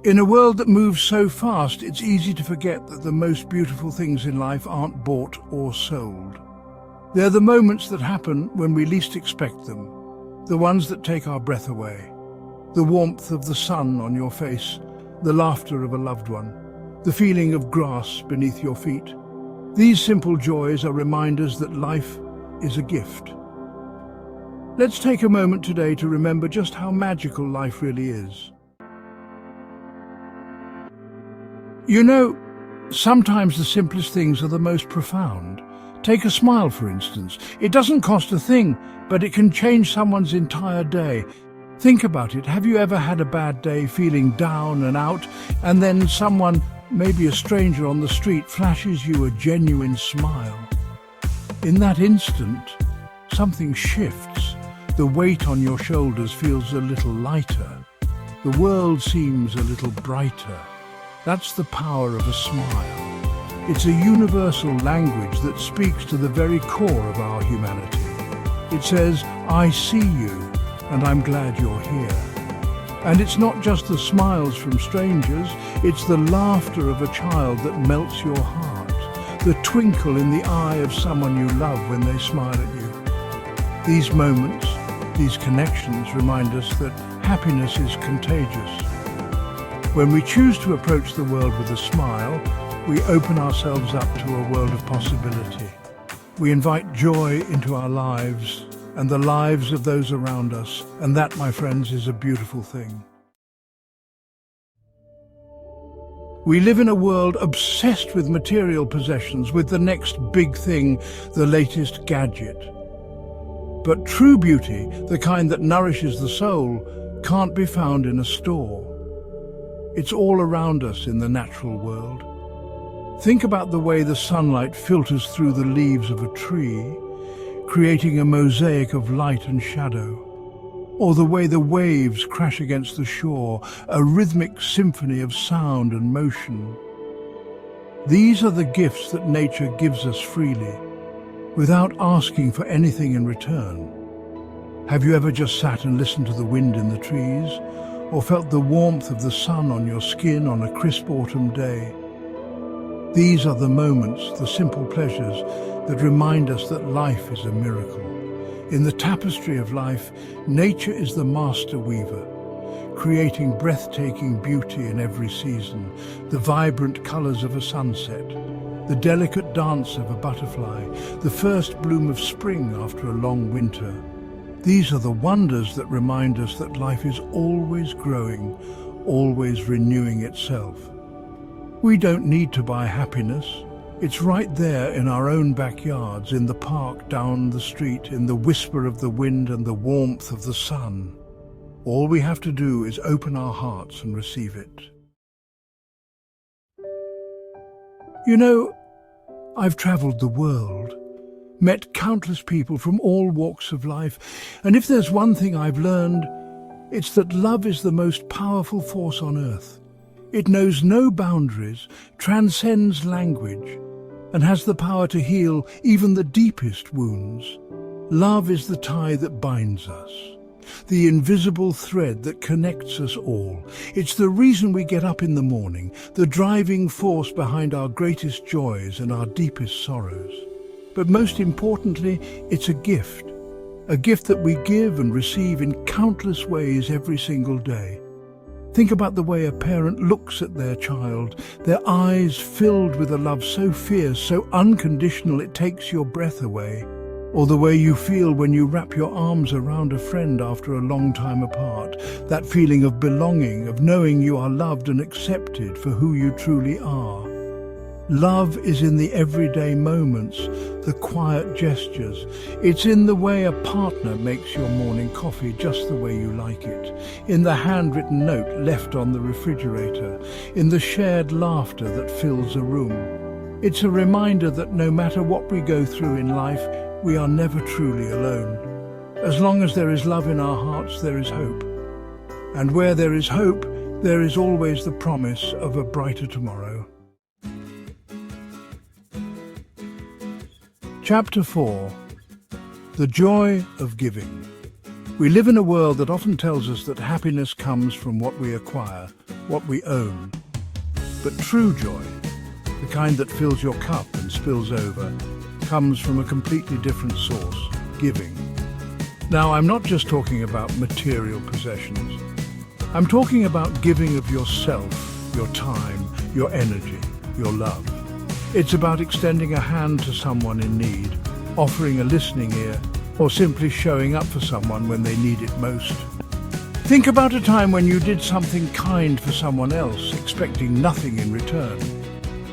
In a world that moves so fast, it's easy to forget that the most beautiful things in life aren't bought or sold. They're the moments that happen when we least expect them, the ones that take our breath away. The warmth of the sun on your face, the laughter of a loved one, the feeling of grass beneath your feet. These simple joys are reminders that life is a gift. Let's take a moment today to remember just how magical life really is. You know, sometimes the simplest things are the most profound. Take a smile, for instance. It doesn't cost a thing, but it can change someone's entire day. Think about it. Have you ever had a bad day, feeling down and out, and then someone, maybe a stranger on the street, flashes you a genuine smile? In that instant, something shifts. The weight on your shoulders feels a little lighter. The world seems a little brighter. That's the power of a smile. It's a universal language that speaks to the very core of our humanity. It says, "I see you, and I'm glad you're here." And it's not just the smiles from strangers, it's the laughter of a child that melts your heart, the twinkle in the eye of someone you love when they smile at you. These moments, these connections remind us that happiness is contagious. When we choose to approach the world with a smile, we open ourselves up to a world of possibility. We invite joy into our lives and the lives of those around us, and that, my friends, is a beautiful thing. We live in a world obsessed with material possessions, with the next big thing, the latest gadget. But true beauty, the kind that nourishes the soul, can't be found in a store. It's all around us in the natural world. Think about the way the sunlight filters through the leaves of a tree, creating a mosaic of light and shadow. Or the way the waves crash against the shore, a rhythmic symphony of sound and motion. These are the gifts that nature gives us freely, without asking for anything in return. Have you ever just sat and listened to the wind in the trees, or felt the warmth of the sun on your skin on a crisp autumn day? These are the moments, the simple pleasures, that remind us that life is a miracle. In the tapestry of life, nature is the master weaver, creating breathtaking beauty in every season, the vibrant colors of a sunset, the delicate dance of a butterfly, the first bloom of spring after a long winter. These are the wonders that remind us that life is always growing, always renewing itself. We don't need to buy happiness. It's right there in our own backyards, in the park down the street, in the whisper of the wind and the warmth of the sun. All we have to do is open our hearts and receive it. You know, I've traveled the world, met countless people from all walks of life, and if there's one thing I've learned, it's that love is the most powerful force on earth. It knows no boundaries, transcends language, and has the power to heal even the deepest wounds. Love is the tie that binds us, the invisible thread that connects us all. It's the reason we get up in the morning, the driving force behind our greatest joys and our deepest sorrows. But most importantly, it's a gift that we give and receive in countless ways every single day. Think about the way a parent looks at their child, their eyes filled with a love so fierce, so unconditional it takes your breath away. Or the way you feel when you wrap your arms around a friend after a long time apart, that feeling of belonging, of knowing you are loved and accepted for who you truly are. Love is in the everyday moments, the quiet gestures. It's in the way a partner makes your morning coffee just the way you like it, in the handwritten note left on the refrigerator, in the shared laughter that fills a room. It's a reminder that no matter what we go through in life, we are never truly alone. As long as there is love in our hearts, there is hope. And where there is hope, there is always the promise of a brighter tomorrow. Chapter 4. The Joy of Giving. We live in a world that often tells us that happiness comes from what we acquire, what we own. But true joy, the kind that fills your cup and spills over, comes from a completely different source, giving. Now, I'm not just talking about material possessions. I'm talking about giving of yourself, your time, your energy, your love. It's about extending a hand to someone in need, offering a listening ear, or simply showing up for someone when they need it most. Think about a time when you did something kind for someone else, expecting nothing in return.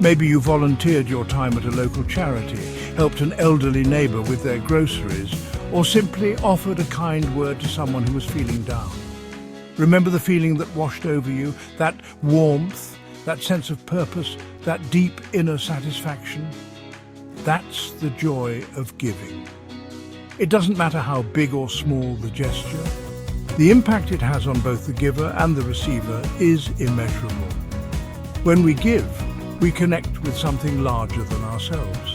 Maybe you volunteered your time at a local charity, helped an elderly neighbour with their groceries, or simply offered a kind word to someone who was feeling down. Remember the feeling that washed over you, that warmth, that sense of purpose, that deep inner satisfaction? That's the joy of giving. It doesn't matter how big or small the gesture. The impact it has on both the giver and the receiver is immeasurable. When we give, we connect with something larger than ourselves.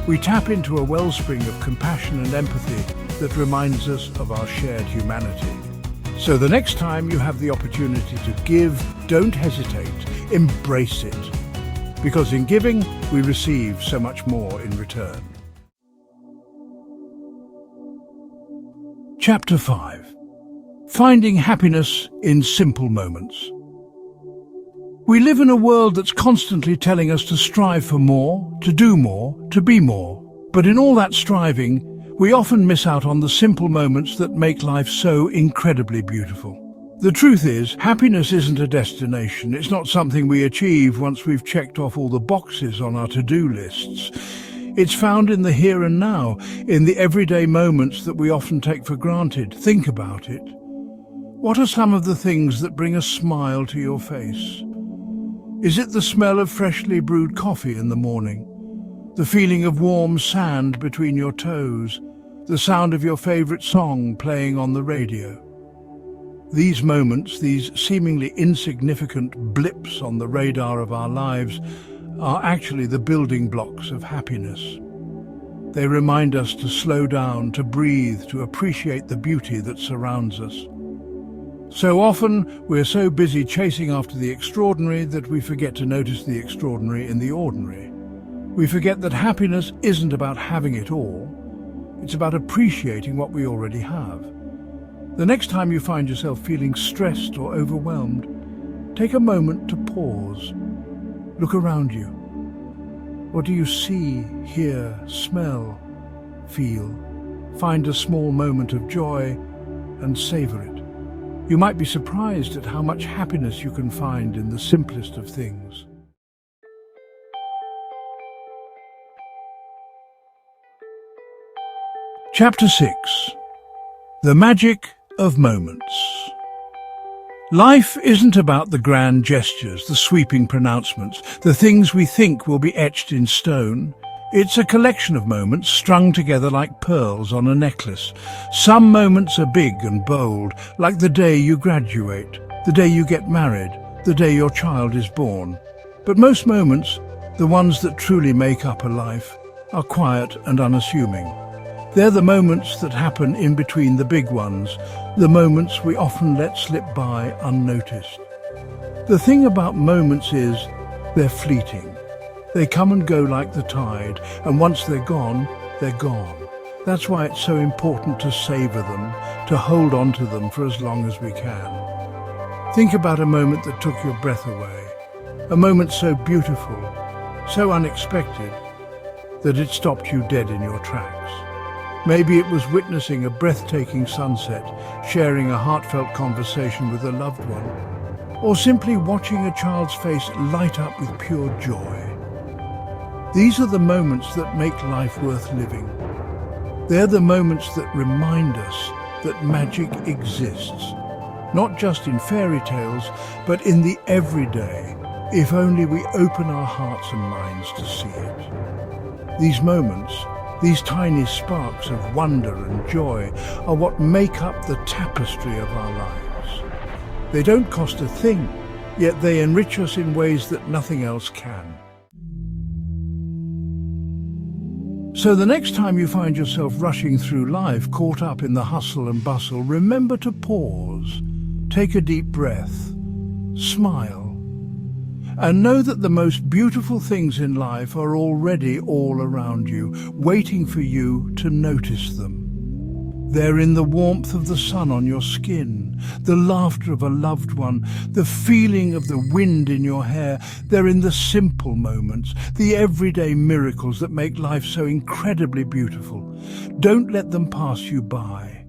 We tap into a wellspring of compassion and empathy that reminds us of our shared humanity. So the next time you have the opportunity to give, don't hesitate, embrace it. Because in giving, we receive so much more in return. Chapter 5. Finding happiness in simple moments. We live in a world that's constantly telling us to strive for more, to do more, to be more. But in all that striving, we often miss out on the simple moments that make life so incredibly beautiful. The truth is, happiness isn't a destination. It's not something we achieve once we've checked off all the boxes on our to-do lists. It's found in the here and now, in the everyday moments that we often take for granted. Think about it. What are some of the things that bring a smile to your face? Is it the smell of freshly brewed coffee in the morning? The feeling of warm sand between your toes? The sound of your favorite song playing on the radio? These moments, these seemingly insignificant blips on the radar of our lives, are actually the building blocks of happiness. They remind us to slow down, to breathe, to appreciate the beauty that surrounds us. So often, we're so busy chasing after the extraordinary that we forget to notice the extraordinary in the ordinary. We forget that happiness isn't about having it all. It's about appreciating what we already have. The next time you find yourself feeling stressed or overwhelmed, take a moment to pause. Look around you. What do you see, hear, smell, feel? Find a small moment of joy and savor it. You might be surprised at how much happiness you can find in the simplest of things. Chapter 6. The Magic of Moments. Life isn't about the grand gestures, the sweeping pronouncements, the things we think will be etched in stone. It's a collection of moments strung together like pearls on a necklace. Some moments are big and bold, like the day you graduate, the day you get married, the day your child is born. But most moments, the ones that truly make up a life, are quiet and unassuming. They're the moments that happen in between the big ones, the moments we often let slip by unnoticed. The thing about moments is, they're fleeting. They come and go like the tide, and once they're gone, they're gone. That's why it's so important to savor them, to hold on to them for as long as we can. Think about a moment that took your breath away, a moment so beautiful, so unexpected, that it stopped you dead in your tracks. Maybe it was witnessing a breathtaking sunset, sharing a heartfelt conversation with a loved one, or simply watching a child's face light up with pure joy. These are the moments that make life worth living. They're the moments that remind us that magic exists, not just in fairy tales, but in the everyday, if only we open our hearts and minds to see it. These moments, these tiny sparks of wonder and joy, are what make up the tapestry of our lives. They don't cost a thing, yet they enrich us in ways that nothing else can. So the next time you find yourself rushing through life, caught up in the hustle and bustle, remember to pause, take a deep breath, smile. And know that the most beautiful things in life are already all around you, waiting for you to notice them. They're in the warmth of the sun on your skin, the laughter of a loved one, the feeling of the wind in your hair. They're in the simple moments, the everyday miracles that make life so incredibly beautiful. Don't let them pass you by.